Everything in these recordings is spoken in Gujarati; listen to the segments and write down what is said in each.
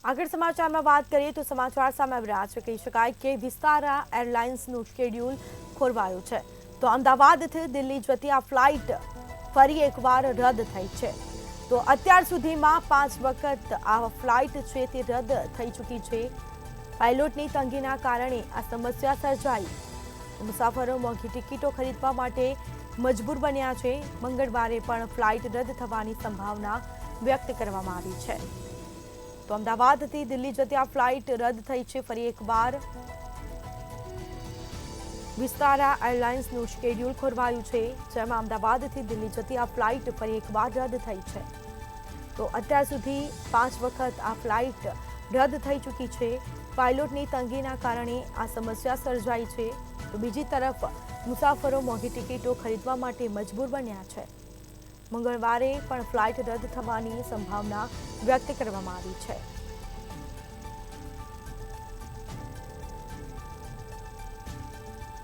આગળ સમાચારમાં વાત કરીએ તો સમાચાર સામે આવી રહ્યા છે કહી શકાય કે વિસ્તારા એરલાઇન્સનું શેડ્યુલ ખોરવાયું છે તો અમદાવાદથી દિલ્હી જતી આ ફ્લાઇટ ફરી એકવાર રદ થઈ છે તો અત્યાર સુધીમાં 5 વખત આ ફ્લાઇટ છે તે રદ થઈ ચૂકી છે પાયલોટની તંગીના કારણે આ સમસ્યા સર્જાઈ મુસાફરો મોંઘી ટિકિટો ખરીદવા માટે મજબૂર બન્યા છે મંગળવારે પણ ફ્લાઇટ રદ થવાની સંભાવના વ્યક્ત કરવામાં આવી છે તો અમદાવાદથી દિલ્હી જતી આ ફ્લાઇટ રદ થઈ છે ફરી એકવાર વિસ્તારા એરલાઇન્સનું શેડ્યુલ ખોરવાયું છે જેમાં અમદાવાદથી દિલ્હી જતી આ ફ્લાઇટ ફરી એકવાર રદ થઈ છે તો અત્યાર સુધી 5 વખત આ ફ્લાઇટ રદ થઈ ચૂકી છે પાયલોટની તંગીના કારણે આ સમસ્યા સર્જાઈ છે તો બીજી તરફ મુસાફરો મોંઘી ટિકિટો ખરીદવા માટે મજબૂર બન્યા છે મંગળવારે પણ ફ્લાઇટ રદ થવાની સંભાવના વ્યક્ત કરવામાં આવી છે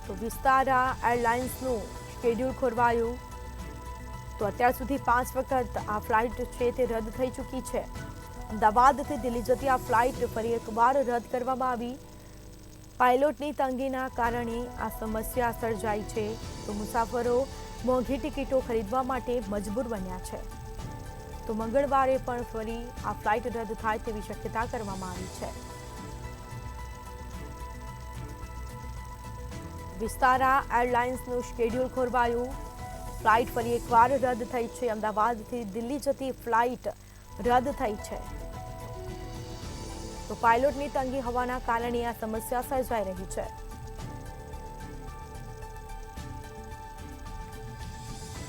તો વિસ્તારા એરલાઇન્સનું શેડ્યુલ ખોરવાયું તો અત્યાર સુધી 5 વખત આ ફ્લાઇટ છે તે રદ થઈ ચૂકી છે અમદાવાદથી દિલ્હી જતી આ ફ્લાઇટ ફરી એકવાર રદ કરવામાં આવી પાયલોટની તંગીના કારણે આ સમસ્યા સર્જાઈ છે તો મુસાફરો મોંઘી ટિકિટો ખરીદવા માટે મજબૂર બન્યા છે તો મંગળવારે પણ ફરી આ ફ્લાઇટ રદ થાય તેવી શક્યતા કરવામાં આવી છે વિસ્તારા એરલાઇન્સનું શેડ્યુલ ખોરવાયું ફ્લાઇટ ફરી એકવાર રદ થઈ છે અમદાવાદથી દિલ્હી જતી ફ્લાઇટ રદ થઈ છે તો પાયલોટની તંગી હોવાના કારણે આ સમસ્યા સર્જાઈ રહી છે